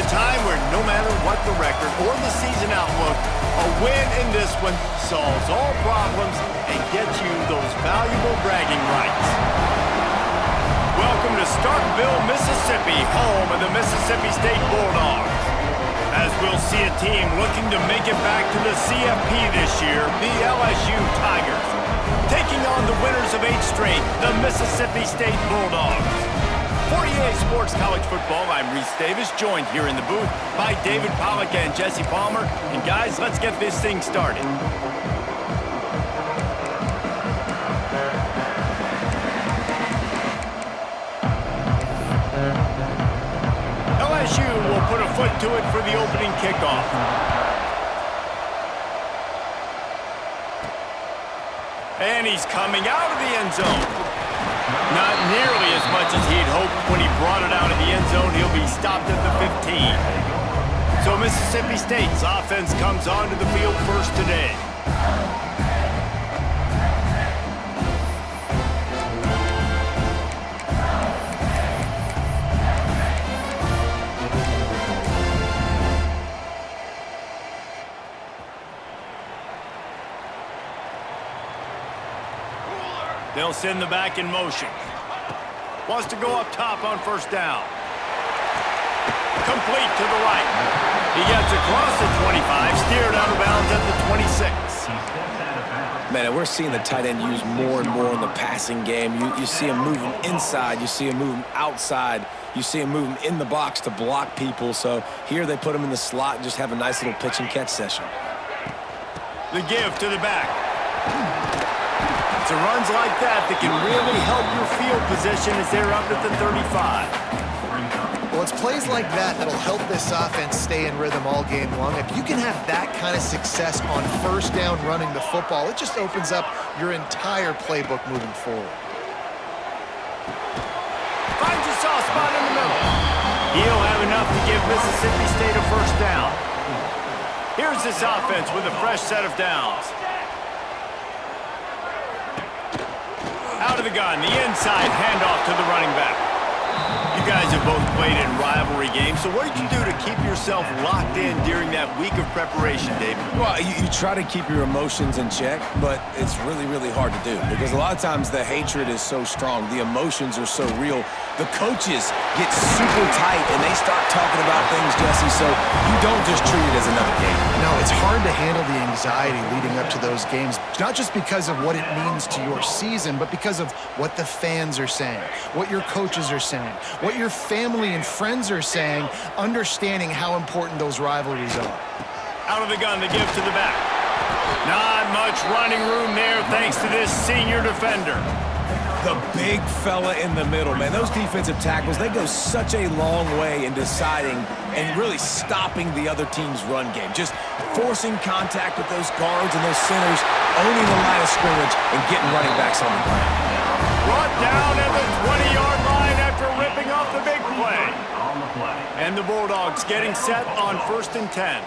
time where no matter what the record or the season outlook, a win in this one solves all problems and gets you those valuable bragging rights. Welcome to Starkville, Mississippi, home of the Mississippi State Bulldogs. As we'll see a team looking to make it back to the CFP this year, the LSU Tigers, taking on the winners of 8 straight, the Mississippi State Bulldogs. For EA Sports College Football, I'm Reese Davis, joined here in the booth by David Pollack and Jesse Palmer. And guys, let's get this thing started. LSU will put a foot to it for the opening kickoff. And he's coming out of the end zone. Not nearly as much as he'd hoped when he brought it out of the end zone. He'll be stopped at the 15. So Mississippi State's offense comes onto the field first today. They'll send the back in motion. Wants to go up top on first down. Complete to the right. He gets across the 25, steered out of bounds at the 26. Man, we're seeing the tight end used more and more in the passing game. You see him moving inside. You see him moving outside. You see him moving in the box to block people. So here they put him in the slot and just have a nice little pitch and catch session. The give to the back. It's runs like that can really help your field position as they're up at the 35. Well, it's plays like that that'll help this offense stay in rhythm all game long. If you can have that kind of success on first down running the football, it just opens up your entire playbook moving forward. Finds a soft spot in the middle. He'll have enough to give Mississippi State a first down. Here's this offense with a fresh set of downs. Out of the gun, the inside handoff to the running back. You guys have both played in rivalry games, so what did you do to keep yourself locked in during that week of preparation, David? Well, you try to keep your emotions in check, but it's really, really hard to do because a lot of times the hatred is so strong, the emotions are so real. The coaches get super tight and they start talking about things, Jesse, so you don't just treat it as another game. No, it's hard to handle the anxiety leading up to those games, not just because of what it means to your season, but because of what the fans are saying, what your coaches are saying, what your family and friends are saying, understanding how important those rivalries are. Out of the gun, the give to the back. Not much running room there thanks to this senior defender. The big fella in the middle, man. Those defensive tackles, they go such a long way in deciding and really stopping the other team's run game. Just forcing contact with those guards and those centers, owning the line of scrimmage, and getting running backs on the ground. Brought down at the 20-yard line after ripping off the big play. And the Bulldogs getting set on 1st and 10.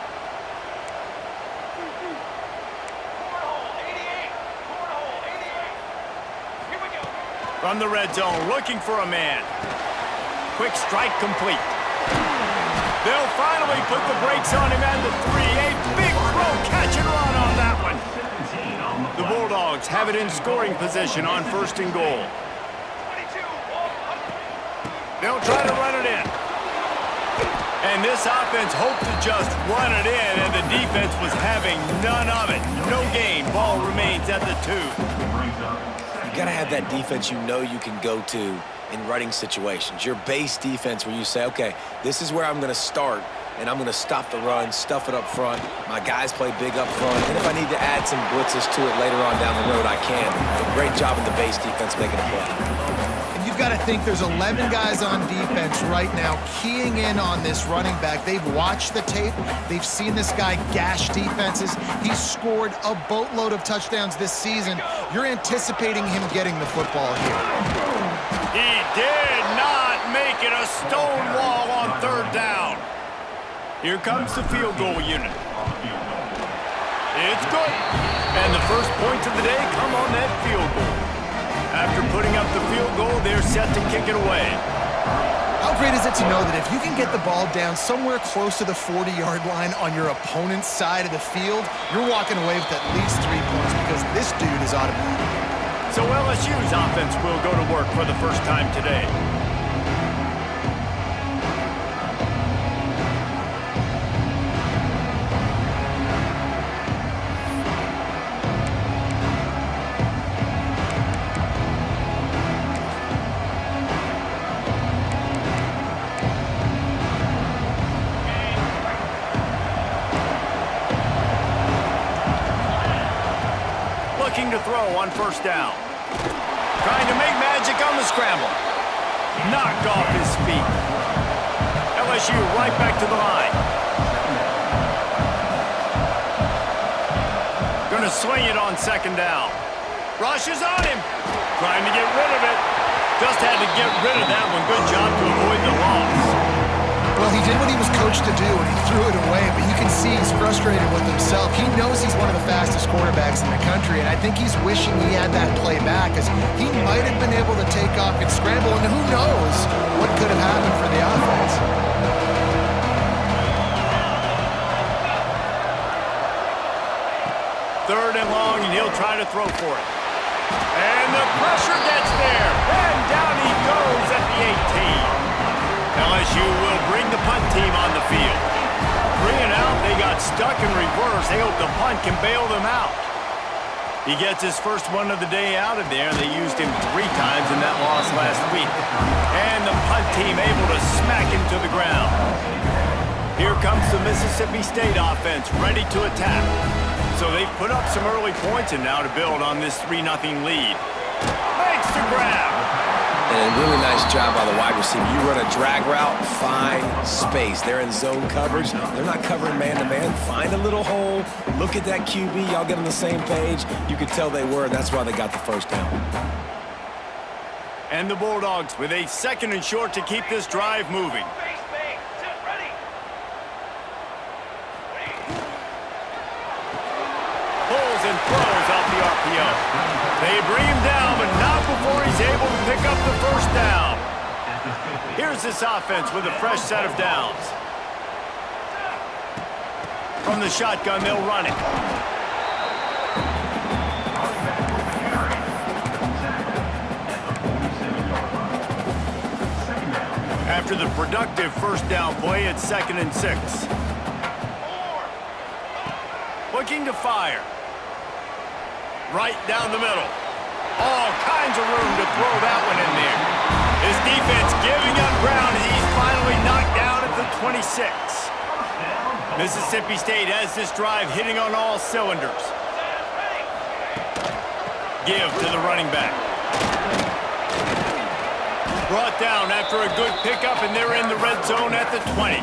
From the red zone, looking for a man. Quick strike complete. They'll finally put the brakes on him at the 3. A big throw, catch and run on that one. The Bulldogs have it in scoring position on 1st and goal. They'll try to run it in. And this offense hoped to just run it in, and the defense was having none of it. No gain. Ball remains at the 2. You got to have that defense you know you can go to in running situations. Your base defense where you say, okay, this is where I'm going to start, and I'm going to stop the run, stuff it up front. My guys play big up front, and if I need to add some blitzes to it later on down the road, I can. A great job in the base defense making a play. And you've got to think there's 11 guys on defense right now keying in on this running back. They've watched the tape. They've seen this guy gash defenses. He's scored a boatload of touchdowns this season. You're anticipating him getting the football here. He did not make it a stone wall on 3rd down. Here comes the field goal unit. It's good. And the first points of the day come on that field goal. After putting up the field goal, they're set to kick it away. How great is it to know that if you can get the ball down somewhere close to the 40-yard line on your opponent's side of the field, you're walking away with at least 3 points because this dude is automatic. So LSU's offense will go to work for the first time today. Looking to throw on first down. Trying to make magic on the scramble. Knocked off his feet. LSU right back to the line. Gonna swing it on second down. Rush is on him. Trying to get rid of it. Just had to get rid of that one. Good job to avoid the loss. Well, he did what he was coached to do, and he threw it away, but you can see he's frustrated with himself. He knows he's one of the fastest quarterbacks in the country, and I think he's wishing he had that play back, because he might have been able to take off and scramble, and who knows what could have happened for the offense. Third and long, and he'll try to throw for it. And the pressure gets there, and down he goes at the 18. LSU will bring the punt team on the field. 3 and out, they got stuck in reverse. They hope the punt can bail them out. He gets his first one of the day out of there. They used him 3 times in that loss last week. And the punt team able to smack him to the ground. Here comes the Mississippi State offense, ready to attack. So they've put up some early points and now to build on this 3-0 lead. Makes the grab. And a really nice job by the wide receiver. You run a drag route, find space. They're in zone coverage. They're not covering man-to-man. Find a little hole. Look at that QB. Y'all get on the same page. You could tell they were, and that's why they got the first down. And the Bulldogs with a 2nd and short to keep this drive moving. Pulls and throws off the RPO. They bring him down, but not before he's able to pick up the first down. Here's this offense with a fresh set of downs. From the shotgun, they'll run it. After the productive first down play, it's 2nd and 6. Looking to fire. Right down the middle. All kinds of room to throw that one in there. His defense giving up ground as he's finally knocked down at the 26. Mississippi State has this drive hitting on all cylinders. Give to the running back. Brought down after a good pickup, and they're in the red zone at the 20.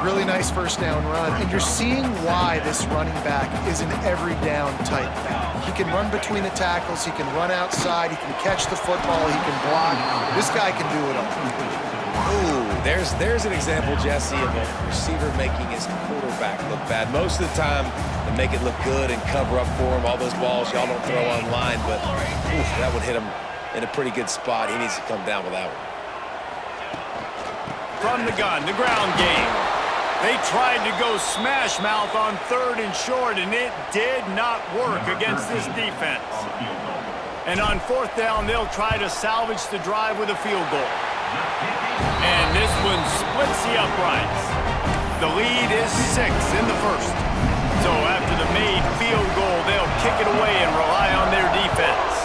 Really nice first down run, and you're seeing why this running back is an every down type back. He can run between the tackles, he can run outside, he can catch the football, he can block. This guy can do it all. Ooh, there's an example, Jesse, of a receiver making his quarterback look bad. Most of the time, they make it look good and cover up for him. All those balls y'all don't throw online, but oof, that would hit him in a pretty good spot. He needs to come down with that one. From the gun, the ground game. They tried to go smash mouth on 3rd and short, and it did not work against this defense. And on 4th down, they'll try to salvage the drive with a field goal. And this one splits the uprights. The lead is 6 in the first. So after the made field goal, they'll kick it away and rely on their defense.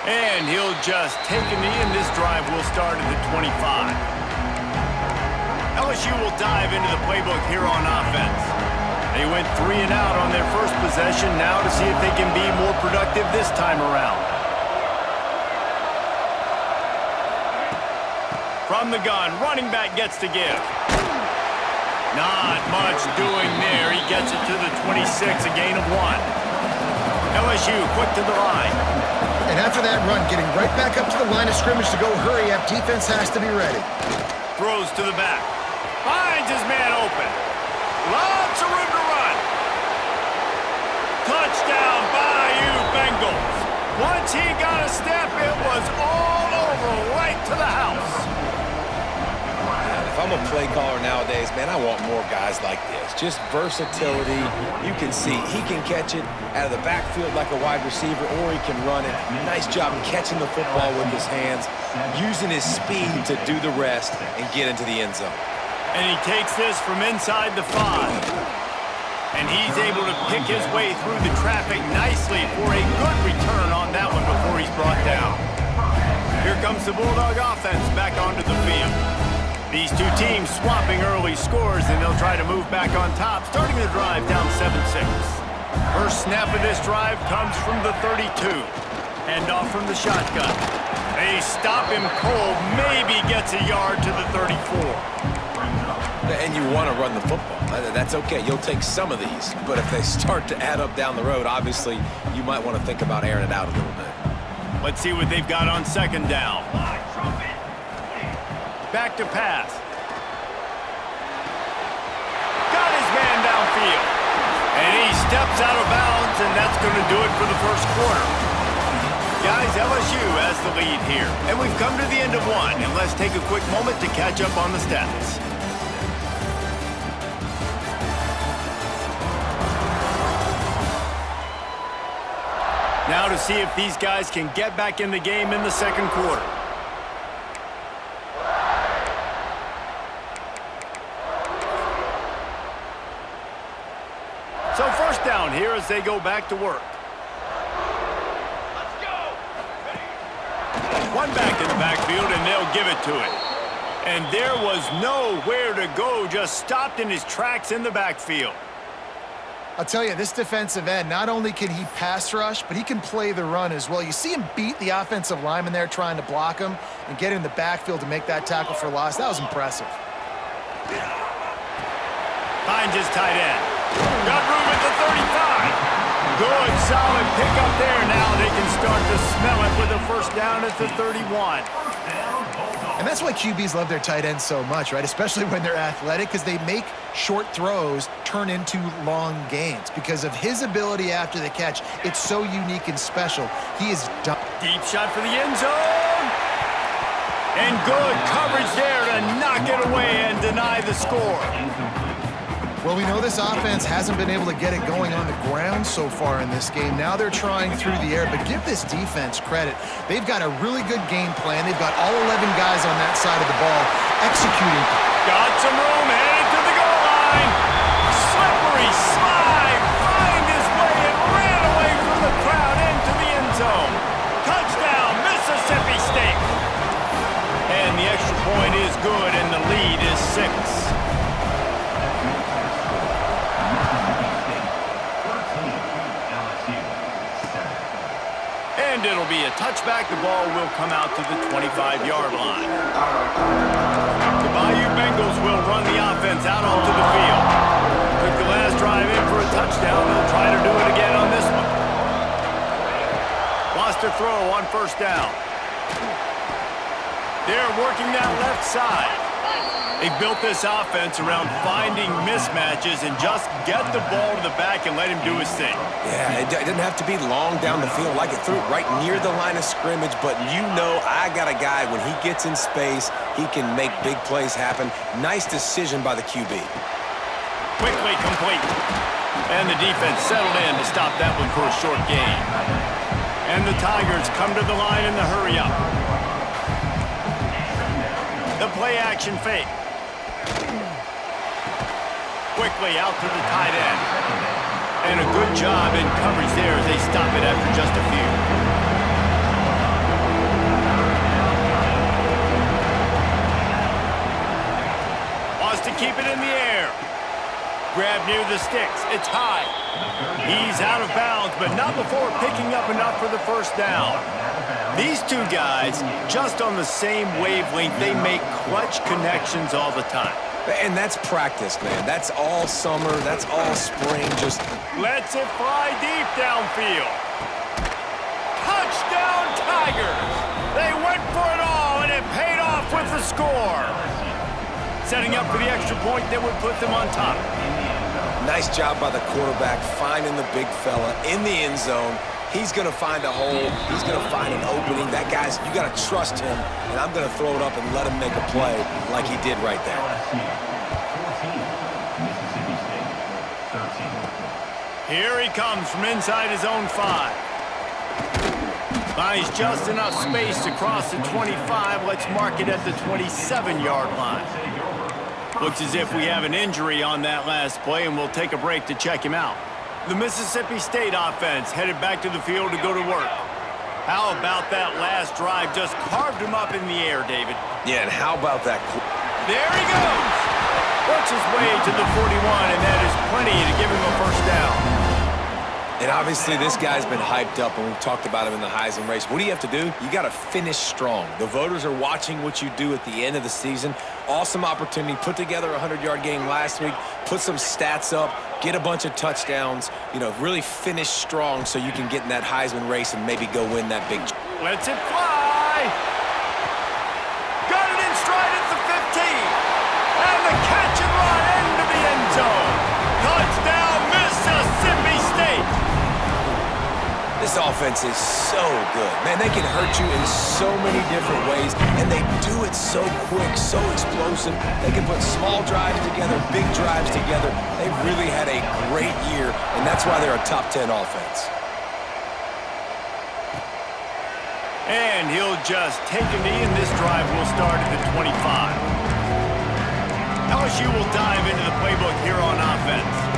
And he'll just take a knee, and this drive will start at the 25. LSU will dive into the playbook here on offense. They went 3 and out on their first possession, now to see if they can be more productive this time around. From the gun, running back gets to give. Not much doing there. He gets it to the 26, a gain of 1. LSU quick to the line. And after that run, getting right back up to the line of scrimmage to go hurry up, defense has to be ready. Throws to the back. Finds his man open. Lots of room to run. Touchdown, Bayou Bengals. Once he got a step, it I'm a play caller nowadays, man, I want more guys like this. Just versatility. You can see he can catch it out of the backfield like a wide receiver, or he can run it. Nice job catching the football with his hands, using his speed to do the rest and get into the end zone. And he takes this from inside the 5. And he's able to pick his way through the traffic nicely for a good return on that one before he's brought down. Here comes the Bulldog offense back onto the field. These two teams swapping early scores, and they'll try to move back on top, starting the drive down 7-6. First snap of this drive comes from the 32. Hand off from the shotgun. They stop him cold, maybe gets a yard to the 34. And you want to run the football. That's okay. You'll take some of these. But if they start to add up down the road, obviously, you might want to think about airing it out a little bit. Let's see what they've got on second down. Back to pass. Got his man downfield. And he steps out of bounds, and that's going to do it for the first quarter. Guys, LSU has the lead here. And we've come to the end of one. And let's take a quick moment to catch up on the stats. Now to see if these guys can get back in the game in the second quarter. So first down here as they go back to work. Let's go. One back in the backfield, and they'll give it to it. And there was nowhere to go, just stopped in his tracks in the backfield. I'll tell you, this defensive end, not only can he pass rush, but he can play the run as well. You see him beat the offensive lineman there trying to block him and get in the backfield to make that tackle for loss. That was impressive. Finds his tight end. Got room at the 35. Good, solid pickup there. Now they can start to smell it with a first down at the 31. And that's why QBs love their tight ends so much, right? Especially when they're athletic, because they make short throws turn into long gains. Because of his ability after the catch, it's so unique and special. He is done. Deep shot for the end zone. And good coverage there to knock it away and deny the score. Well, we know this offense hasn't been able to get it going on the ground so far in this game. Now they're trying through the air, but give this defense credit. They've got a really good game plan. They've got all 11 guys on that side of the ball executing. Got some room, headed to the goal line. Slippery slide, find his way and ran away from the crowd into the end zone. Touchdown, Mississippi State. And the extra point is good, and the lead is 6. And it'll be a touchback. The ball will come out to the 25-yard line. The Bayou Bengals will run the offense out onto the field. Took the last drive in for a touchdown. They'll try to do it again on this one. Lost a throw on first down. They're working that left side. They've built this offense around finding mismatches and just get the ball to the back and let him do his thing. Yeah, it didn't have to be long down the field. Like it threw it right near the line of scrimmage, but you know I got a guy, when he gets in space, he can make big plays happen. Nice decision by the QB. Quickly complete. And the defense settled in to stop that one for a short gain. And the Tigers come to the line in the hurry-up. The play-action fake. Quickly out to the tight end. And a good job in coverage there as they stop it after just a few. Wants to keep it in the air. Grab near the sticks. It's high. He's out of bounds, but not before picking up enough for the first down. These two guys, just on the same wavelength, they make clutch connections all the time. And that's practice, man. That's all summer. That's all spring. Just lets it fly deep downfield. Touchdown, Tigers! They went for it all, and it paid off with the score. Setting up for the extra point that would put them on top. nice job by the quarterback finding the big fella in the end zone. He's going to find a hole. He's going to find an opening. That guy's, you got to trust him, and I'm going to throw it up and let him make a play like he did right there. Here he comes from inside his own 5. Buys just enough space to cross the 25. Let's mark it at the 27-yard line. Looks as if we have an injury on that last play, and we'll take a break to check him out. The Mississippi State offense headed back to the field to go to work. How about that last drive? Just carved him up in the air, David. Yeah, and how about that? There he goes! Works his way to the 41, and that is plenty to give him a first down. And obviously this guy's been hyped up, and we've talked about him in the Heisman race. What do you have to do? You got to finish strong. The voters are watching what you do at the end of the season. Awesome opportunity. Put together a 100-yard game last week. Put some stats up. Get a bunch of touchdowns. You know, really finish strong so you can get in that Heisman race and maybe go win that big. Lets it fly. Got it in stride at the 15. And the catch and run into the end zone. Touchdown, Mississippi State. This offense is so good. Man, they can hurt you in so many different ways, and they do it so quick, so explosive. They can put small drives together, big drives together. They've really had a great year, and that's why they're a top 10 offense. And he'll just take a knee, and this drive will start at the 25. LSU will dive into the playbook here on offense.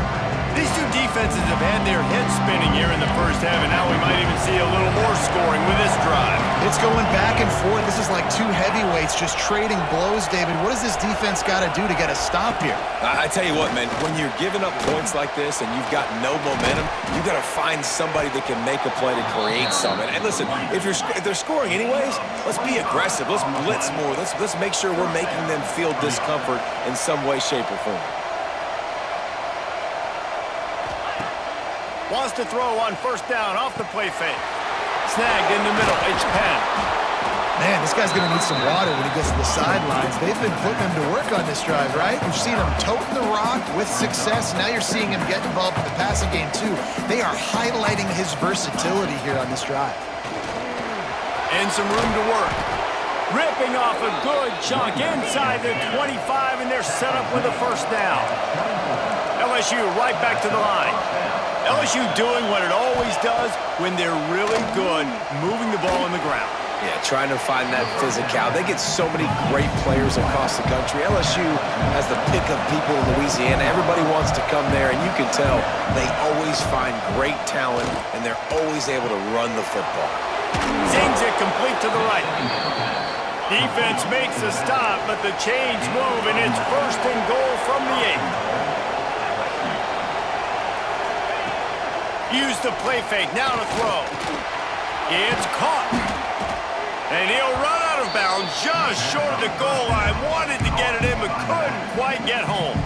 These two defenses have had their heads spinning here in the first half, and now we might even see a little more scoring with this drive. It's going back and forth. This is like two heavyweights just trading blows, David. What does this defense got to do to get a stop here? I tell you what, man, when you're giving up points like this and you've got no momentum, you got to find somebody that can make a play to create something. And listen, if they're scoring anyways, let's be aggressive. Let's blitz more. Let's make sure we're making them feel discomfort in some way, shape, or form. Wants to throw on first down off the play fake. Snagged in the middle. It's Penn. Man, this guy's going to need some water when he gets to the sidelines. They've been putting him to work on this drive, right? We've seen him toting the rock with success. Now you're seeing him get involved in the passing game, too. They are highlighting his versatility here on this drive. And some room to work. Ripping off a good chunk inside the 25, and they're set up with a first down. LSU right back to the line. LSU doing what it always does when they're really good, moving the ball on the ground. Yeah, trying to find that physicality. They get so many great players across the country. LSU has the pick of people in Louisiana. Everybody wants to come there, and you can tell they always find great talent, and they're always able to run the football. Zings it complete to the right. Defense makes a stop, but the chains move, and it's first and goal from the 8. Use the play fake, now to throw. It's caught. And he'll run out of bounds just short of the goal line. Wanted to get it in, but couldn't quite get home.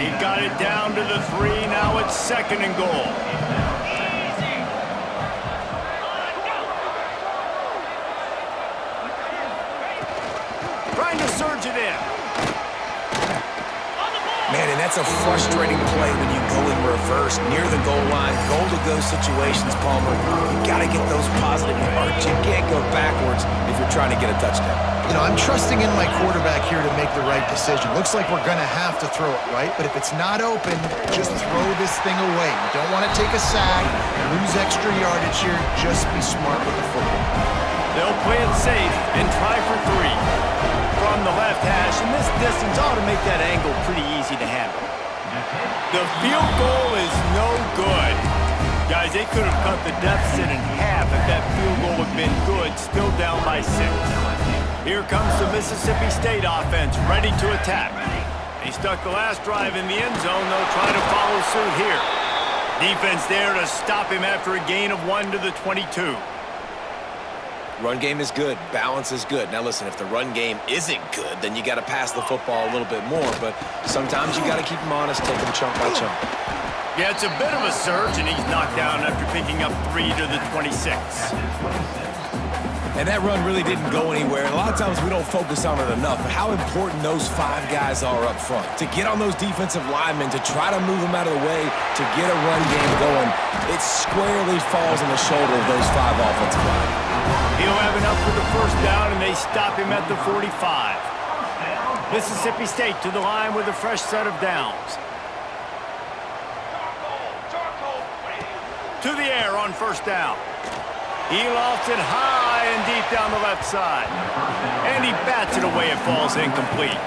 He got it down to the 3. Now it's second and goal. Trying to surge it in. Man, and that's a frustrating play when you go in reverse near the goal line, goal-to-go situations, Palmer. You got to get those positive yards. You can't go backwards if you're trying to get a touchdown. You know, I'm trusting in my quarterback here to make the right decision. Looks like we're going to have to throw it, right? But if it's not open, just throw this thing away. You don't want to take a sack, lose extra yardage here. Just be smart with the football. They'll play it safe and try for 3. From the left hash, and this distance ought to make that angle pretty easy to handle. The field goal is no good. Guys, they could have cut the deficit in half if that field goal had been good, still down by 6. Here comes the Mississippi State offense, ready to attack. They stuck the last drive in the end zone. They'll try to follow suit here. Defense there to stop him after a gain of 1 to the 22. Run game is good. Balance is good. Now, listen, if the run game isn't good, then you got to pass the football a little bit more. But sometimes you got to keep them honest, take them chunk by chunk. Yeah, it's a bit of a surge, and he's knocked down after picking up 3 to the 26. And that run really didn't go anywhere. And a lot of times we don't focus on it enough. But how important those 5 guys are up front. To get on those defensive linemen, to try to move them out of the way, to get a run game going, it squarely falls on the shoulder of those 5 offensive linemen. He'll have enough for the first down, and they stop him at the 45. Mississippi State to the line with a fresh set of downs. To the air on first down. He lofts it high and deep down the left side. And he bats it away. It falls incomplete.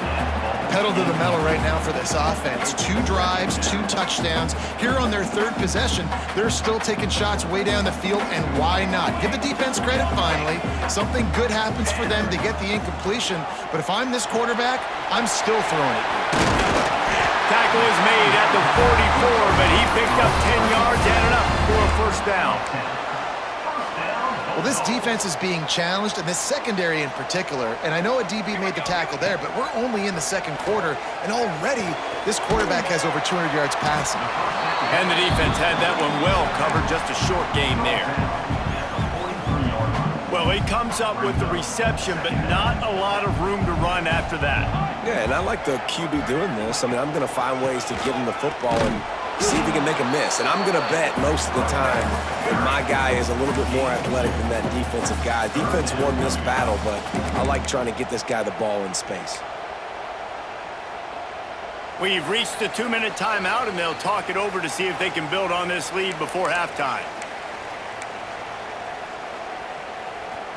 Pedal to the metal right now for this offense. 2 drives, 2 touchdowns. Here on their 3rd possession, they're still taking shots way down the field, and why not? Give the defense credit finally. Something good happens for them to get the incompletion, but if I'm this quarterback, I'm still throwing it. Tackle is made at the 44, but he picked up 10 yards and enough for a first down. Well, this defense is being challenged, and this secondary in particular, and I know a DB made the tackle there, but we're only in the 2nd quarter, and already this quarterback has over 200 yards passing. And the defense had that one well covered, just a short gain there. Well, he comes up with the reception, but not a lot of room to run after that. Yeah, and I like the QB doing this. I mean, I'm going to find ways to get him the football and see if he can make a miss. And I'm going to bet most of the time that my guy is a little bit more athletic than that defensive guy. Defense won this battle, but I like trying to get this guy the ball in space. We've reached the 2-minute timeout, and they'll talk it over to see if they can build on this lead before halftime.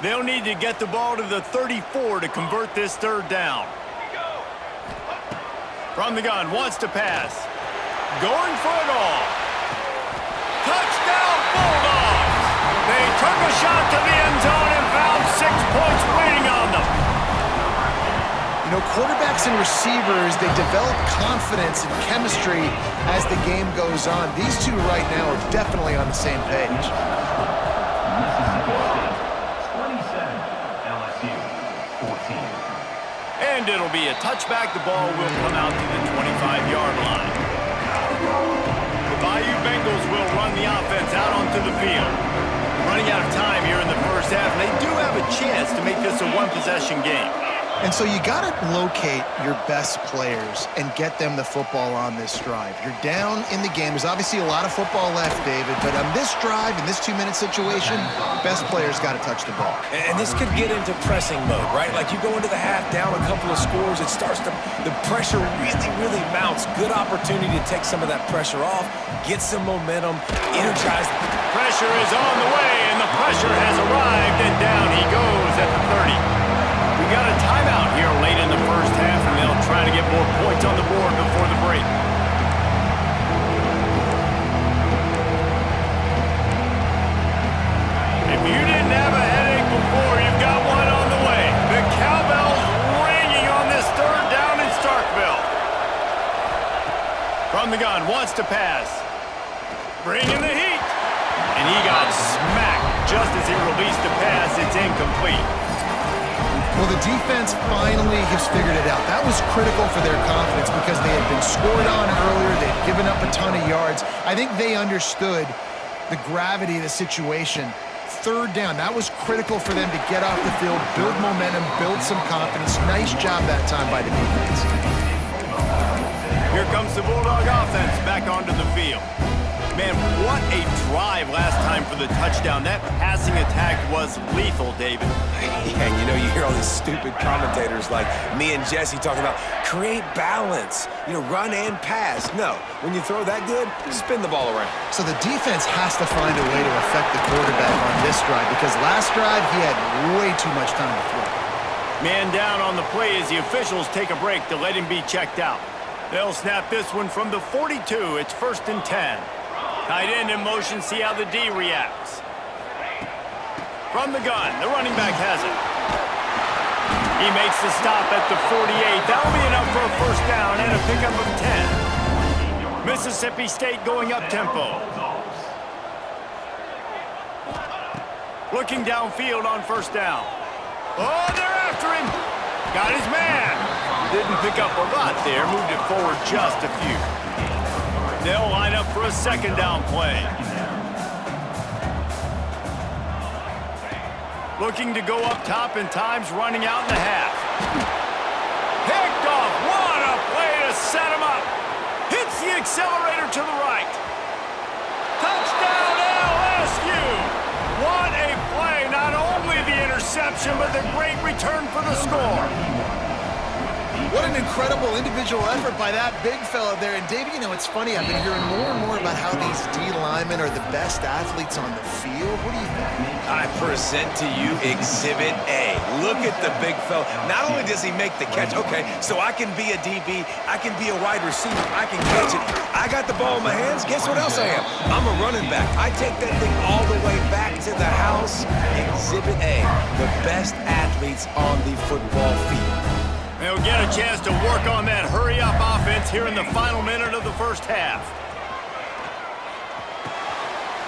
They'll need to get the ball to the 34 to convert this 3rd down. From the gun, wants to pass. Going for it all. Touchdown, Bulldogs! They took a shot to the end zone and found 6 points waiting on them. You know, quarterbacks and receivers, they develop confidence and chemistry as the game goes on. These two right now are definitely on the same page. 27, LSU, 14. And it'll be a touchback. The ball will come out to the 25-yard line. The Bayou Bengals will run the offense out onto the field. Running out of time here in the first half, and they do have a chance to make this a 1-possession game. And so you got to locate your best players and get them the football on this drive. You're down in the game. There's obviously a lot of football left, David, but on this drive, in this 2-minute situation, best players got to touch the ball. And this could get into pressing mode, right? Like you go into the half down a couple of scores, it starts to, the pressure really mounts. Good opportunity to take some of that pressure off, get some momentum, energize. Pressure is on the way, and the pressure has arrived, and down he goes at the 30. We got a timeout here late in the first half, and they'll try to get more points on the board before the break. If you didn't have a headache before, you've got one on the way. The cowbell's ringing on this 3rd down in Starkville. From the gun, wants to pass. Bringing the heat. And he got smacked just as he released the pass. It's incomplete. Well, the defense finally has figured it out. That was critical for their confidence because they had been scored on earlier. They'd given up a ton of yards. I think they understood the gravity of the situation. 3rd down, that was critical for them to get off the field, build momentum, build some confidence. Nice job that time by the defense. Here comes the Bulldog offense back onto the field. Man, what a drive last time for the touchdown. That passing attack was lethal, David. And you know, you hear all these stupid commentators like me and Jesse talking about create balance, you know, run and pass. No, when you throw that good, spin the ball around. So the defense has to find a way to affect the quarterback on this drive because last drive he had way too much time to throw. Man down on the play as the officials take a break to let him be checked out. They'll snap this one from the 42. It's 1st and 10. Tight end in motion, see how the D reacts. From the gun, the running back has it. He makes the stop at the 48. That'll be enough for a first down and a pickup of 10. Mississippi State going up-tempo. Looking downfield on first down. Oh, they're after him. Got his man. Didn't pick up a lot there, moved it forward just a few. They'll line up for a 2nd down play. Looking to go up top, and time's running out in the half. Picked off. What a play to set him up. Hits the accelerator to the right. Touchdown, LSU. What a play. Not only the interception, but the great return for the score. What an incredible individual effort by that big fella there. And, David, you know, it's funny. I've been hearing more and more about how these D linemen are the best athletes on the field. What do you think? I present to you Exhibit A. Look at the big fella. Not only does he make the catch, okay, so I can be a DB, I can be a wide receiver, I can catch it. I got the ball in my hands. Guess what else I am? I'm a running back. I take that thing all the way back to the house. Exhibit A, the best athletes on the football field. They'll get a chance to work on that hurry-up offense here in the final minute of the first half.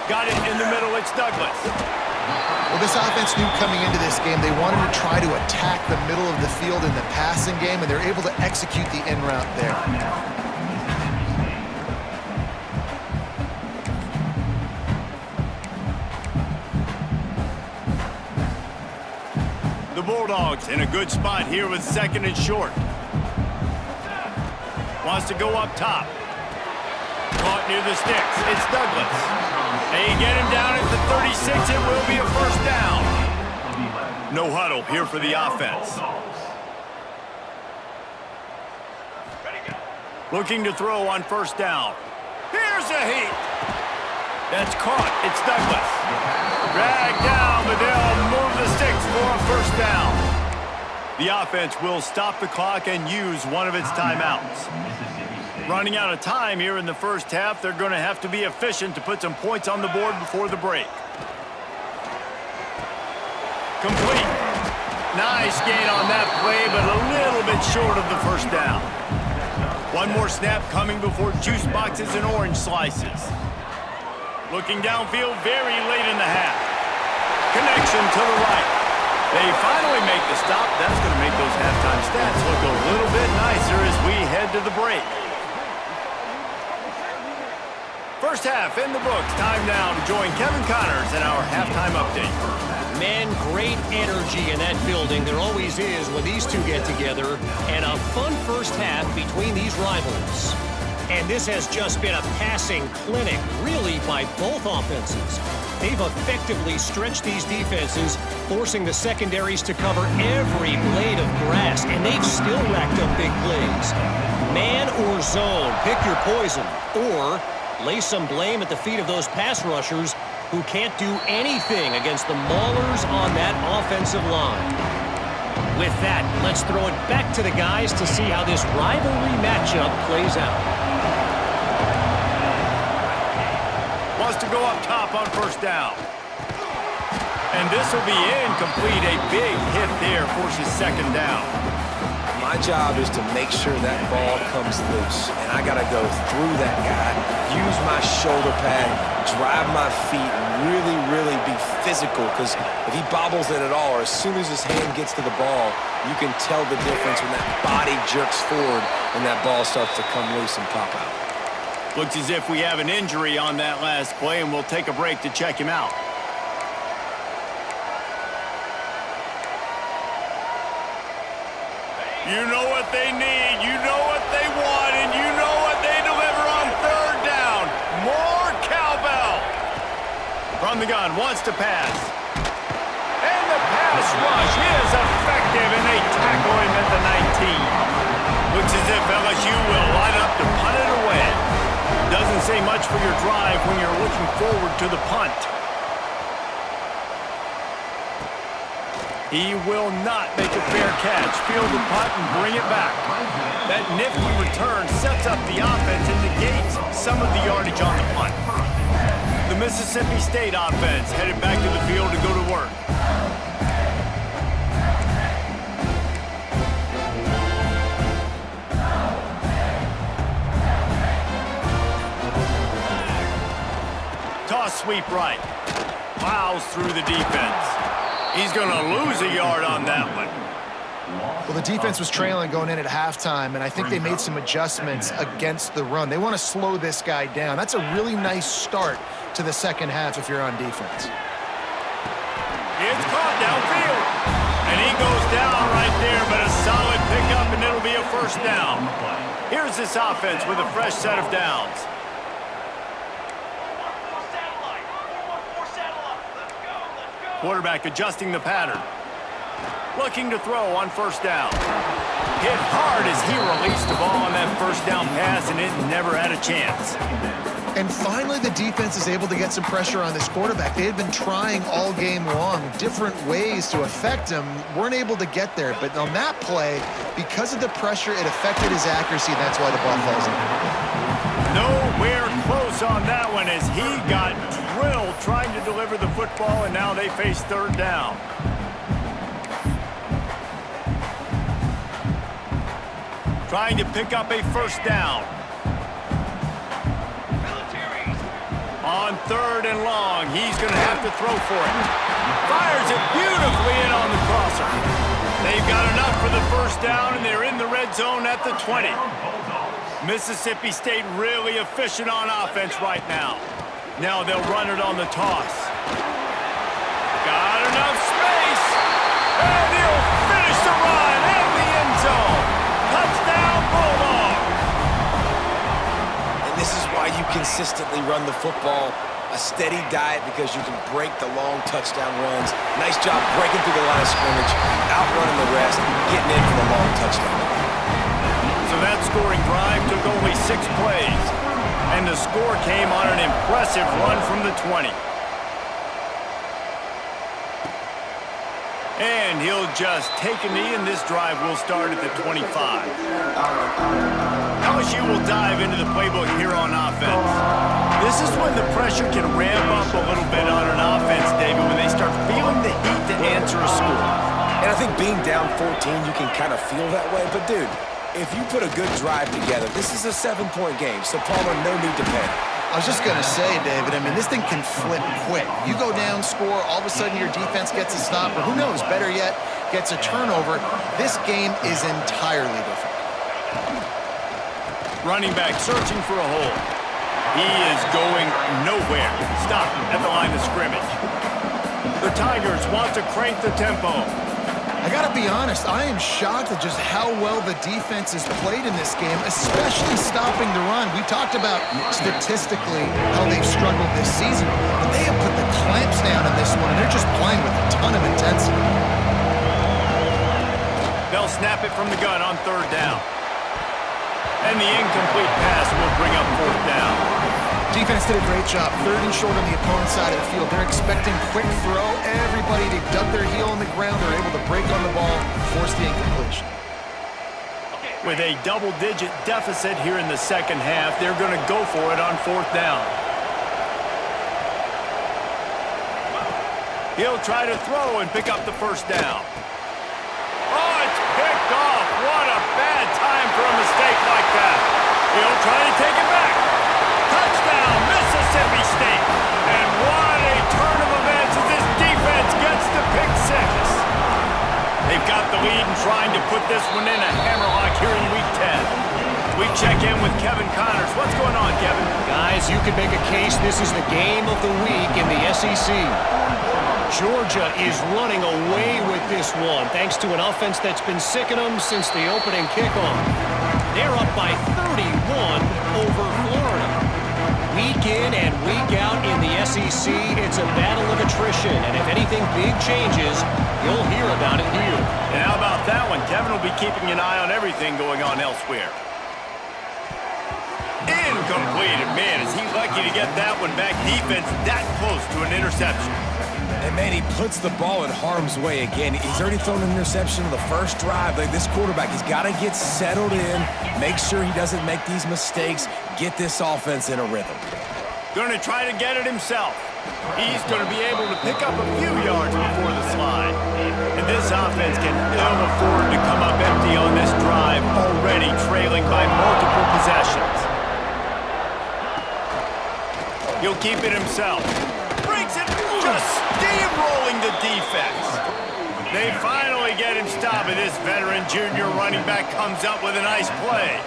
Got it in the middle. It's Douglas. Well, this offense knew coming into this game they wanted to try to attack the middle of the field in the passing game, and they're able to execute the in route there. The Bulldogs in a good spot here with second and short. Wants to go up top. Caught near the sticks. It's Douglas. They get him down at the 36. It will be a first down. No huddle here for the offense. Looking to throw on first down. Here's a heat. That's caught. It's Douglas. Dragged down, but they'll move the sticks for a first down. The offense will stop the clock and use one of its timeouts. Running out of time here in the first half, they're going to have to be efficient to put some points on the board before the break. Complete. Nice gain on that play, but a little bit short of the first down. One more snap coming before juice boxes and orange slices. Looking downfield very late in the half. Connection to the right. They finally make the stop. That's going to make those halftime stats look a little bit nicer as we head to the break. First half in the books. Time now to join Kevin Connors in our halftime update. Man, great energy in that building. There always is when these two get together. And a fun first half between these rivals. And this has just been a passing clinic, really, by both offenses. They've effectively stretched these defenses, forcing the secondaries to cover every blade of grass, and they've still racked up big plays. Man or zone, pick your poison, or lay some blame at the feet of those pass rushers who can't do anything against the maulers on that offensive line. With that, let's throw it back to the guys to see how this rivalry matchup plays out. To go up top on first down. And this will be incomplete. A big hit there forces second down. My job is to make sure that ball comes loose, and I got to go through that guy, use my shoulder pad, drive my feet, and really be physical, because if he bobbles it at all, or as soon as his hand gets to the ball, you can tell the difference when that body jerks forward and that ball starts to come loose and pop out. Looks as if we have an injury on that last play, and we'll take a break to check him out. You know what they need, you know what they want, and you know what they deliver on third down. More cowbell. From the gun, wants to pass. And the pass rush is effective, and they tackle him at the 19. Looks as if LSU will line up to punt it away. Doesn't say much for your drive when you're looking forward to the punt. He will not make a fair catch. Field the punt and bring it back. That nifty return sets up the offense and negates some of the yardage on the punt. The Mississippi State offense headed back to the field to go to work. Toss sweep right. Plows through the defense. He's going to lose a yard on that one. Well, the defense was trailing going in at halftime, and I think they made some adjustments against the run. They want to slow this guy down. That's a really nice start to the second half if you're on defense. It's caught downfield. And he goes down right there, but a solid pickup, and it'll be a first down. Here's this offense with a fresh set of downs. Quarterback adjusting the pattern. Looking to throw on first down. Hit hard as he released the ball on that first down pass, and it never had a chance. And finally, the defense is able to get some pressure on this quarterback. They had been trying all game long different ways to affect him. Weren't able to get there. But on that play, because of the pressure, it affected his accuracy, and that's why the ball falls in. Nowhere close on that one as he got drilled trying to deliver the football, and now they face third down. Trying to pick up a first down. On third and long, he's going to have to throw for it. Fires it beautifully in on the crosser. They've got enough for the first down, and they're in the red zone at the 20. Mississippi State really efficient on offense right now. Now they'll run it on the toss. Got enough space. And he'll finish the run in the end zone. Touchdown, Bulldogs. And this is why you consistently run the football. A steady diet because you can break the long touchdown runs. Nice job breaking through the line of scrimmage, outrunning the rest, getting in for the long touchdown. So that scoring drive took only 6 plays. And the score came on an impressive run from the 20. And he'll just take a knee, and this drive will start at the 25. LSU will dive into the playbook here on offense. This is when the pressure can ramp up a little bit on an offense, David, when they start feeling the heat to answer a score. And I think being down 14, you can kind of feel that way. But, dude, if you put a good drive together, this is a 7-point game. So, Palmer, no need to panic. I was just going to say, David, I mean, this thing can flip quick. You go down, score, all of a sudden your defense gets a stop, or who knows, better yet, gets a turnover. This game is entirely different. Running back searching for a hole. He is going nowhere. Stop at the line of scrimmage. The Tigers want to crank the tempo. I got to be honest, I am shocked at just how well the defense has played in this game, especially stopping the run. We talked about statistically how they've struggled this season, but they have put the clamps down in this one, and they're just playing with a ton of intensity. They'll snap it from the gun on third down. And the incomplete pass will bring up fourth down. Defense did a great job. Third and short on the opponent's side of the field. They're expecting quick throw. Everybody, they dug their heel on the ground. They're able to break on the ball, force the incompletion. With a double-digit deficit here in the second half, they're going to go for it on fourth down. He'll try to throw and pick up the first down. Oh, it's picked off. What a bad time for a mistake like that. He'll try to take it back. Touchdown, Mississippi State. And what a turn of events as this defense gets the pick six. They've got the lead and trying to put this one in a hammerlock here in Week 10. We check in with Kevin Connors. What's going on, Kevin? Guys, you could make a case this is the game of the week in the SEC. Georgia is running away with this one, thanks to an offense that's been sicking them since the opening kickoff. They're up by 31 over Florida. Week in and week out in the SEC, it's a battle of attrition, and if anything big changes, you'll hear about it here. And how about that one? Kevin will be keeping an eye on everything going on elsewhere. Incomplete. Man, is he lucky to get that one back. Defense that close to an interception. And, man, he puts the ball in harm's way again. He's already thrown an interception on the first drive. Like, this quarterback, he's got to get settled in, make sure he doesn't make these mistakes, get this offense in a rhythm. Going to try to get it himself. He's going to be able to pick up a few yards before the slide. And this offense can ill afford to come up empty on this drive, already trailing by multiple possessions. He'll keep it himself. Breaks it, just steamrolling the defense. They finally get him stopped, and this veteran junior running back comes up with a nice play.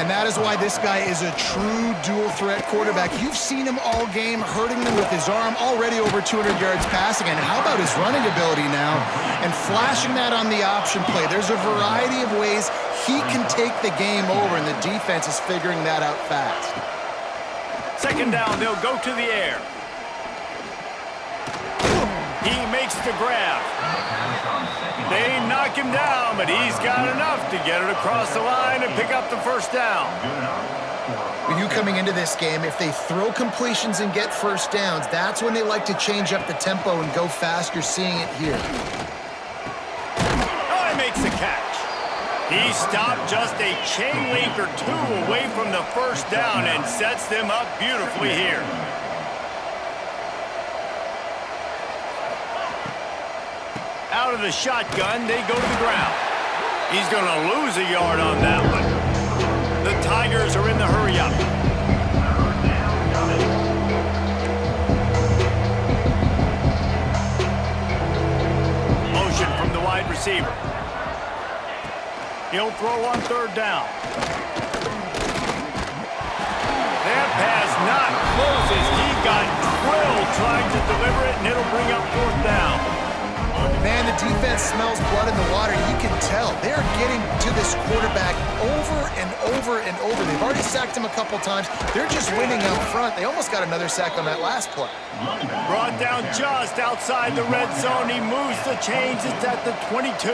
And that is why this guy is a true dual-threat quarterback. You've seen him all game, hurting them with his arm, already over 200 yards passing. And how about his running ability now? And flashing that on the option play. There's a variety of ways he can take the game over, and the defense is figuring that out fast. Second down, they'll go to the air. He makes the grab. They knock him down, but he's got enough to get it across the line and pick up the first down. When you coming into this game, if they throw completions and get first downs, that's when they like to change up the tempo and go fast. You're seeing it here. Oh, he makes the catch. He stopped just a chain link or two away from the first down and sets them up beautifully here. Out of the shotgun, they go to the ground. He's going to lose a yard on that one. The Tigers are in the hurry-up. Motion from the wide receiver. He'll throw on third down. That pass not closes. He got drilled trying to deliver it, and it'll bring up fourth down. Man, the defense smells blood in the water. You can tell. They're getting to this quarterback over and over and over. They've already sacked him a couple times. They're just winning up front. They almost got another sack on that last play. Brought down just outside the red zone. He moves the chains. It's at the 22.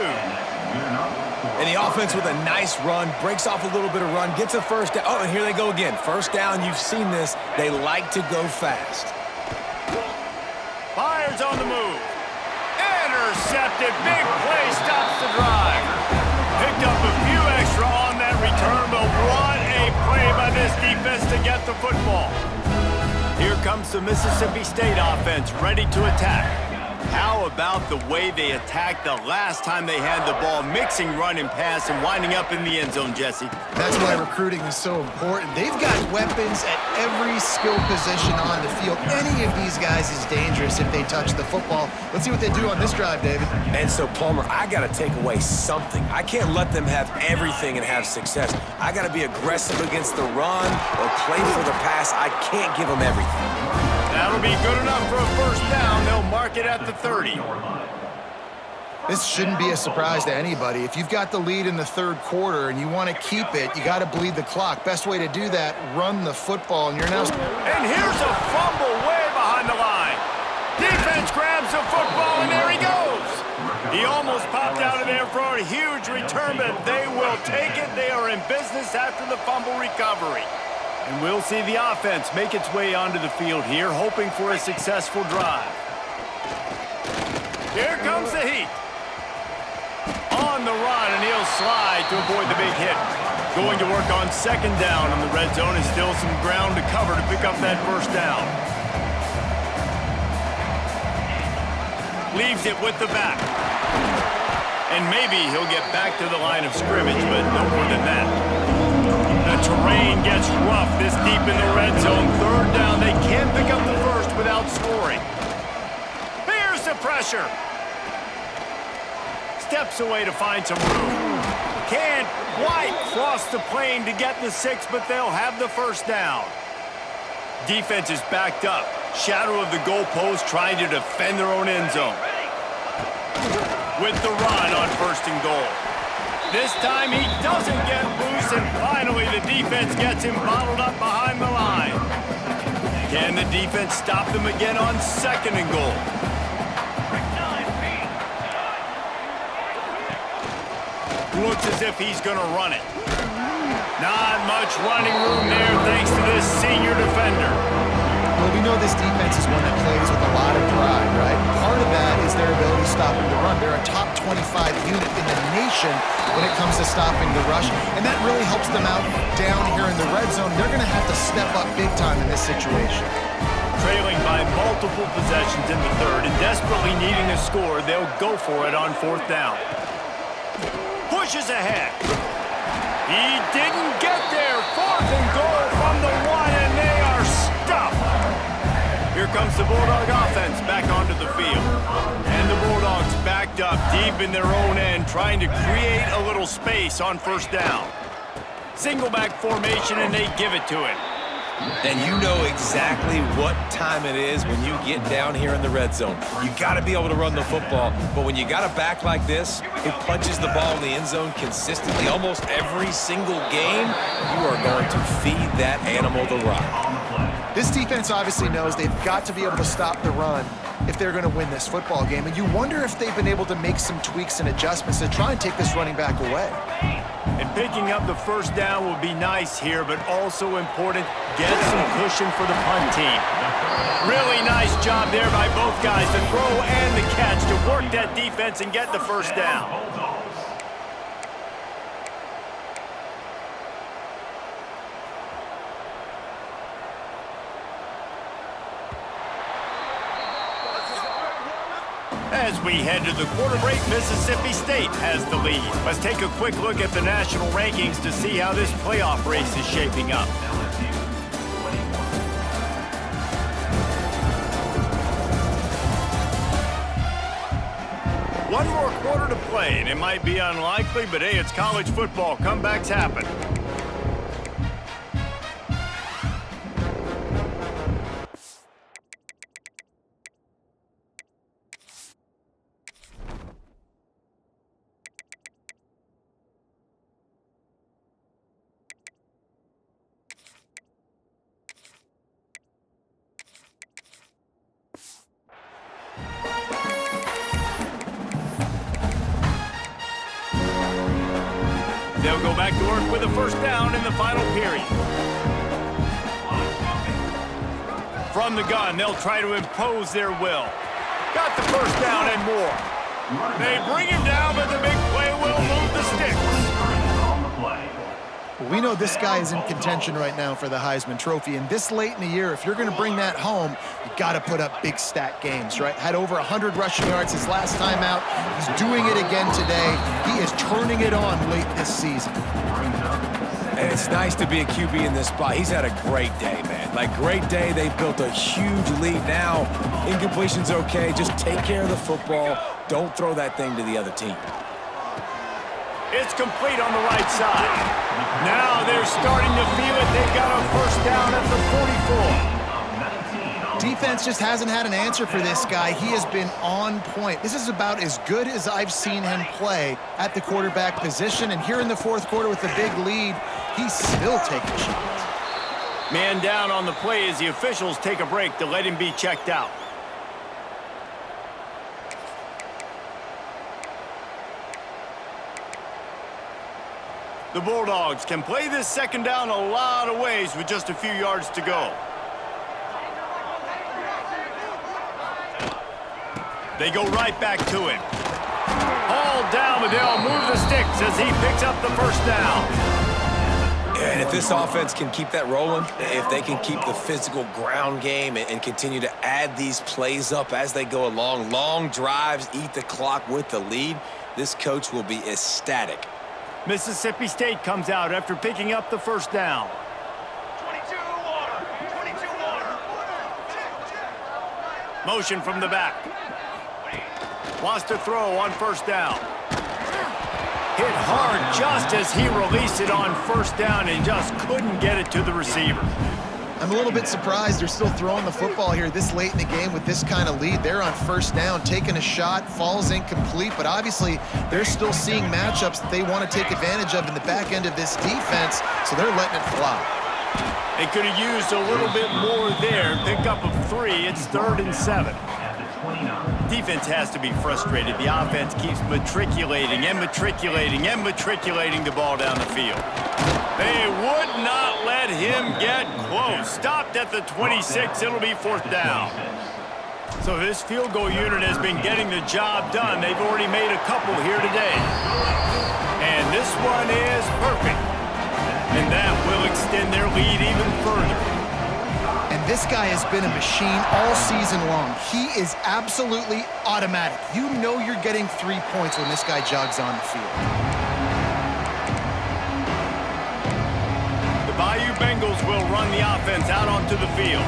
And the offense with a nice run, breaks off a little bit of run, gets a first down. Oh, and here they go again. First down, you've seen this. They like to go fast. Fires on the move. Intercepted. Big play stops the drive. Picked up a few extra on that return, but what a play by this defense to get the football. Here comes the Mississippi State offense ready to attack. How about the way they attacked the last time they had the ball, mixing run and pass and winding up in the end zone, Jesse? That's why recruiting is so important. They've got weapons at every skill position on the field. Any of these guys is dangerous if they touch the football. Let's see what they do on this drive, David. And so, Palmer, I got to take away something. I can't let them have everything and have success. I got to be aggressive against the run or play for the pass. I can't give them everything. That'll be good enough for a first down. They'll mark it at the 30. This shouldn't be a surprise to anybody. If you've got the lead in the third quarter and you want to keep it, you got to bleed the clock. Best way to do that, run the football. And you're now... And here's a fumble way behind the line. Defense grabs the football, and there he goes. He almost popped out of there for a huge return, but they will take it. They are in business after the fumble recovery. And we'll see the offense make its way onto the field here, hoping for a successful drive. Here comes the heat. On the run, and he'll slide to avoid the big hit. Going to work on second down in the red zone, and still some ground to cover to pick up that first down. Leaves it with the back. And maybe he'll get back to the line of scrimmage, but no more than that. The terrain gets rough this deep in the red zone. Third down, they can't pick up the first without scoring. Here's the pressure. Steps away to find some room. Can't quite cross the plane to get the 6, but they'll have the first down. Defense is backed up. Shadow of the goalpost trying to defend their own end zone. With the run on first and goal. This time he doesn't get loose, and finally the defense gets him bottled up behind the line. Can the defense stop them again on second and goal? Looks as if he's going to run it. Not much running room there thanks to this senior defender. Well, we know this defense is one that plays with a lot of pride, right? Part of that is their ability stopping the run. They're a top 25 unit in the nation when it comes to stopping the rush, and that really helps them out down here in the red zone. They're going to have to step up big time in this situation. Trailing by multiple possessions in the third and desperately needing a score, they'll go for it on fourth down. Pushes ahead. He didn't get there. Fourth and goal from the 1, and they are stuffed. Here comes the Bulldog offense back onto the field. And the Bulldogs backed up deep in their own end, trying to create a little space on first down. Single back formation, and they give it to him. And you know exactly what time it is when you get down here in the red zone. You got to be able to run the football, but when you got a back like this who punches the ball in the end zone consistently almost every single game, you are going to feed that animal the rock. This defense obviously knows they've got to be able to stop the run if they're going to win this football game, and you wonder if they've been able to make some tweaks and adjustments to try and take this running back away. And picking up the first down will be nice here, but also important, get some cushion for the punt team. Really nice job there by both guys, the throw and the catch to work that defense and get the first down. As we head to the quarter break, Mississippi State has the lead. Let's take a quick look at the national rankings to see how this playoff race is shaping up. One more quarter to play, and it might be unlikely, but hey, it's college football. Comebacks happen. They'll go back to work with a first down in the final period. From the gun, they'll try to impose their will. Got the first down and more. They bring him down, but the big play will move the sticks. We know this guy is in contention right now for the Heisman Trophy, and this late in the year, if you're going to bring that home, you got to put up big stat games, right? Had over 100 rushing yards his last time out. He's doing it again today. He is turning it on late this season. And it's nice to be a QB in this spot. He's had a great day, man. Like, great day. They've built a huge lead now. Incompletion's okay. Just take care of the football. Don't throw that thing to the other team. It's complete on the right side. Now they're starting to feel it. They've got a first down at the 44. Defense just hasn't had an answer for this guy. He has been on point. This is about as good as I've seen him play at the quarterback position. And here in the fourth quarter with the big lead, he's still taking shots. Man down on the play as the officials take a break to let him be checked out. The Bulldogs can play this second down a lot of ways with just a few yards to go. They go right back to him. Hauled down, but they'll move the sticks as he picks up the first down. And if this offense can keep that rolling, if they can keep the physical ground game and continue to add these plays up as they go along, long drives, eat the clock with the lead, this coach will be ecstatic. Mississippi State comes out after picking up the first down. 22 water. Motion from the back. Wants to throw on first down. Hit hard just as he released it on first down and just couldn't get it to the receiver. I'm a little bit surprised they're still throwing the football here this late in the game with this kind of lead. They're on first down, taking a shot, falls incomplete, but obviously they're still seeing matchups that they want to take advantage of in the back end of this defense, so they're letting it fly. They could have used a little bit more there. Pick up of 3. It's 3rd and 7. Defense has to be frustrated. The offense keeps matriculating and matriculating and matriculating the ball down the field. They would not let him get close. Stopped at the 26. It'll be 4th down. So this field goal unit has been getting the job done. They've already made a couple here today. And this one is perfect. And that will extend their lead even further. And this guy has been a machine all season long. He is absolutely automatic. You know you're getting 3 points when this guy jogs on the field. The Bayou Bengals will run the offense out onto the field.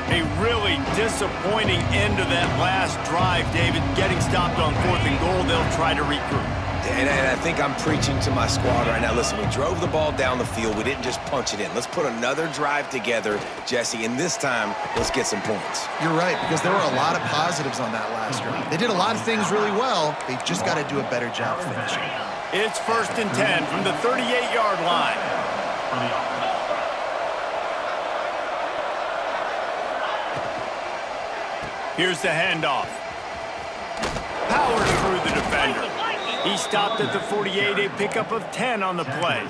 A really disappointing end to that last drive, David. Getting stopped on 4th and goal, they'll try to regroup. And I think I'm preaching to my squad right now. Listen, we drove the ball down the field. We didn't just punch it in. Let's put another drive together, Jesse, and this time, let's get some points. You're right, because there were a lot of positives on that last drive. They did a lot of things really well. They just got to do a better job finishing. It's 1st and 10 from the 38-yard line. Here's the handoff. Powers through the defender. He stopped at the 48, a pickup of 10 on the play.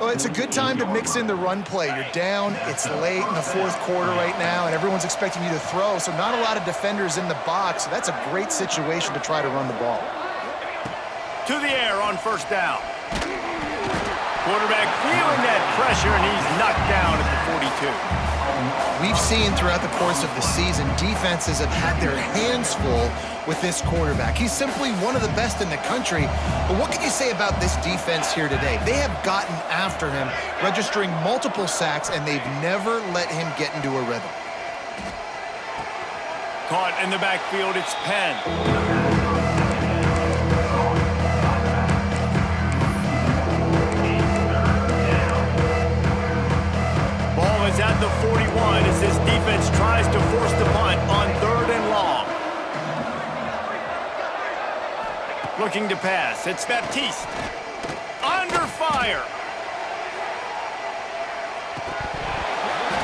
Well, it's a good time to mix in the run play. You're down, it's late in the fourth quarter right now, and everyone's expecting you to throw, so not a lot of defenders in the box. So that's a great situation to try to run the ball. To the air on 1st down. Quarterback feeling that pressure, and he's knocked down at the 42. We've seen throughout the course of the season, defenses have had their hands full with this quarterback. He's simply one of the best in the country. But what can you say about this defense here today? They have gotten after him, registering multiple sacks, and they've never let him get into a rhythm. Caught in the backfield, it's Penn. Is at the 41 as this defense tries to force the punt on 3rd and long. Looking to pass. It's Baptiste. Under fire.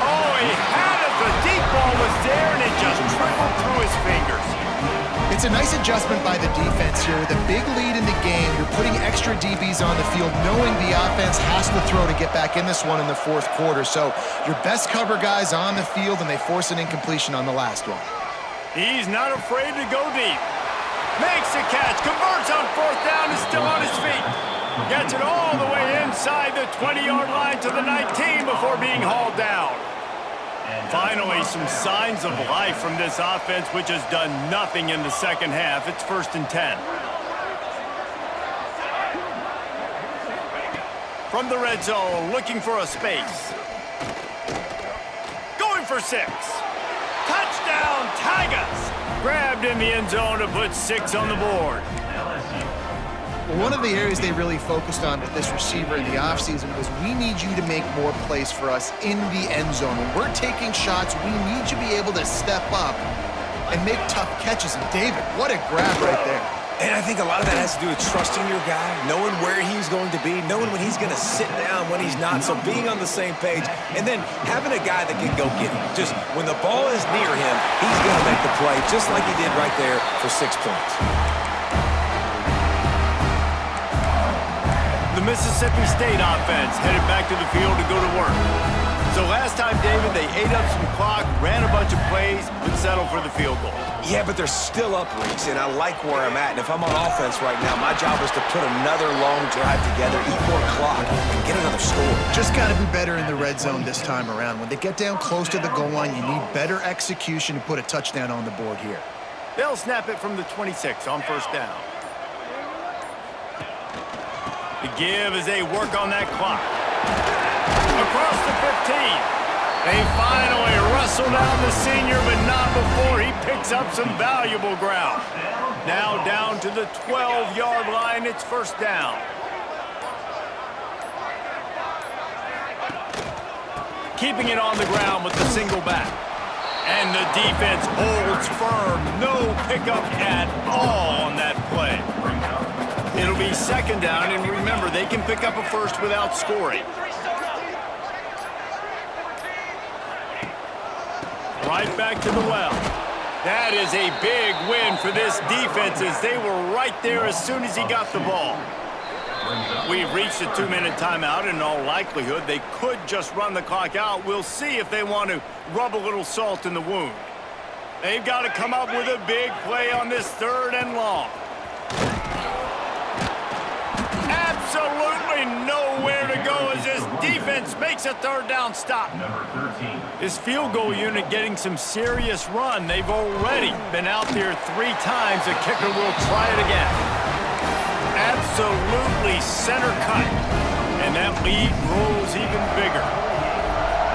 Oh, he had it. The deep ball was there, and it just trickled through his fingers. It's a nice adjustment by the defense here. With a big lead in the game, you're putting extra DBs on the field, knowing the offense has to throw to get back in this one in the fourth quarter. So your best cover guys on the field, and they force an incompletion on the last one. He's not afraid to go deep. Makes the catch, converts on 4th down, is still on his feet. Gets it all the way inside the 20-yard line to the 19 before being hauled down. Finally, some signs of life from this offense, which has done nothing in the second half. It's 1st and 10. From the red zone, looking for a space. Going for 6. Touchdown, Tigers! Grabbed in the end zone to put 6 on the board. One of the areas they really focused on with this receiver in the offseason was, we need you to make more plays for us in the end zone. When we're taking shots, we need you to be able to step up and make tough catches. And David, what a grab right there. And I think a lot of that has to do with trusting your guy, knowing where he's going to be, knowing when he's going to sit down, when he's not, so being on the same page, and then having a guy that can go get him. Just when the ball is near him, he's going to make the play, just like he did right there for 6 points. The Mississippi State offense headed back to the field to go to work. So last time, David, they ate up some clock, ran a bunch of plays, but settled for the field goal. Yeah, but they're still up, Reese, and I like where I'm at. And if I'm on offense right now, my job is to put another long drive together, eat more clock, and get another score. Just got to be better in the red zone this time around. When they get down close to the goal line, you need better execution to put a touchdown on the board here. They'll snap it from the 26 on 1st down. The give as they work on that clock. Across the 15. They finally wrestle down the senior, but not before he picks up some valuable ground. Now down to the 12-yard line, it's 1st down. Keeping it on the ground with the single back. And the defense holds firm. No pickup at all on that play. It'll be 2nd down, and remember, they can pick up a first without scoring. Right back to the well. That is a big win for this defense, as they were right there as soon as he got the ball. We've reached a 2-minute timeout, and in all likelihood, they could just run the clock out. We'll see if they want to rub a little salt in the wound. They've got to come up with a big play on this 3rd and long. Absolutely nowhere to go as this defense makes a 3rd down stop. This field goal unit getting some serious run. They've already been out there 3 times. The kicker will try it again. Absolutely center cut. And that lead grows even bigger.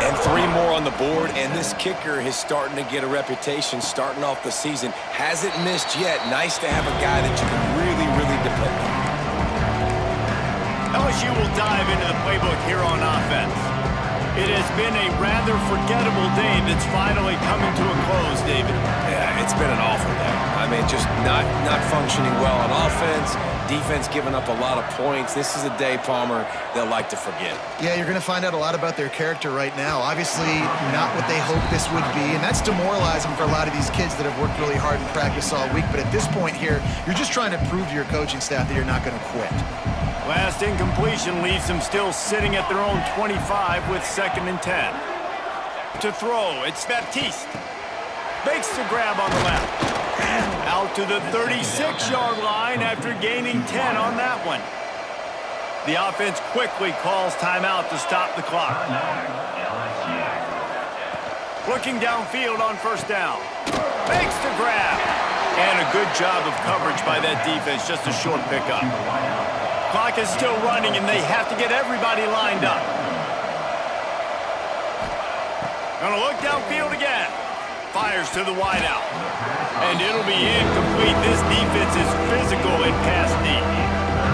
And 3 more on the board, and this kicker is starting to get a reputation starting off the season. Hasn't missed yet. Nice to have a guy that you can really, really depend on. dive into the playbook here on offense. It has been a rather forgettable day that's finally coming to a close, David. Yeah, it's been an awful day. I mean, just not functioning well on offense. Defense giving up a lot of points. This is a day, Palmer, they'll like to forget. Yeah, you're going to find out a lot about their character right now. Obviously, not what they hoped this would be, and that's demoralizing for a lot of these kids that have worked really hard in practice all week. But at this point here, you're just trying to prove to your coaching staff that you're not going to quit. Last incompletion leaves them still sitting at their own 25 with 2nd and 10. To throw, it's Baptiste. Makes the grab on the left. Out to the 36-yard line after gaining 10 on that one. The offense quickly calls timeout to stop the clock. Looking downfield on 1st down. Makes the grab. And a good job of coverage by that defense, just a short pickup. Clock is still running, and they have to get everybody lined up. Gonna look downfield again. Fires to the wideout. And it'll be incomplete. This defense is physical and pass deep.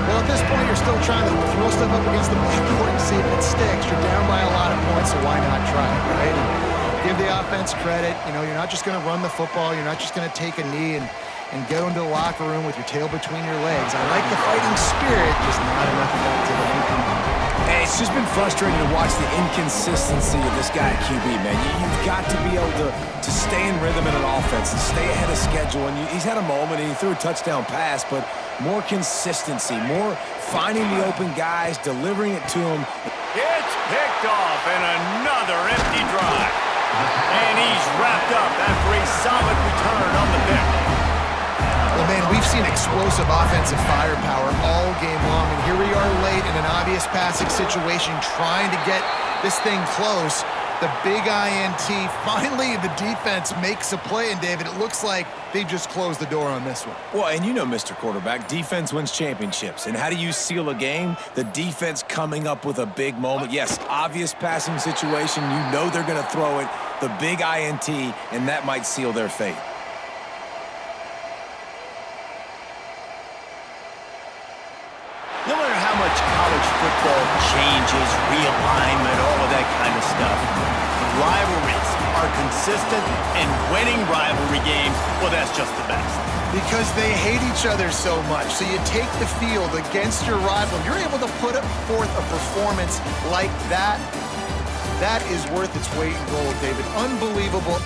Well, at this point, you're still trying to throw stuff up against the backboard and see if it sticks. You're down by a lot of points, so why not try it, right? Give the offense credit. You know, you're not just going to run the football. You're not just going to take a knee and go into the locker room with your tail between your legs. I like the fighting spirit, just not enough of that today. Hey, it's just been frustrating to watch the inconsistency of this guy at QB, man. You've got to be able to stay in rhythm in an offense and stay ahead of schedule. And he's had a moment, and he threw a touchdown pass, but more consistency, more finding the open guys, delivering it to them. It's picked off, and another empty drive. And he's wrapped up after a solid return on the pick. Well, man, we've seen explosive offensive firepower all game long, and here we are late in an obvious passing situation trying to get this thing close. The big INT, finally the defense makes a play, and David, it looks like they've just closed the door on this one. Well, and you know, Mr. Quarterback, defense wins championships. And how do you seal a game? The defense coming up with a big moment. Yes, obvious passing situation. You know they're going to throw it. The big INT, and that might seal their fate. No matter how much college football changes, realignment, all of that kind of stuff, rivalries are consistent, and winning rivalry games, well, that's just the best. Because they hate each other so much. So you take the field against your rival. You're able to put forth a performance like that. That is worth its weight in gold, David. Unbelievable.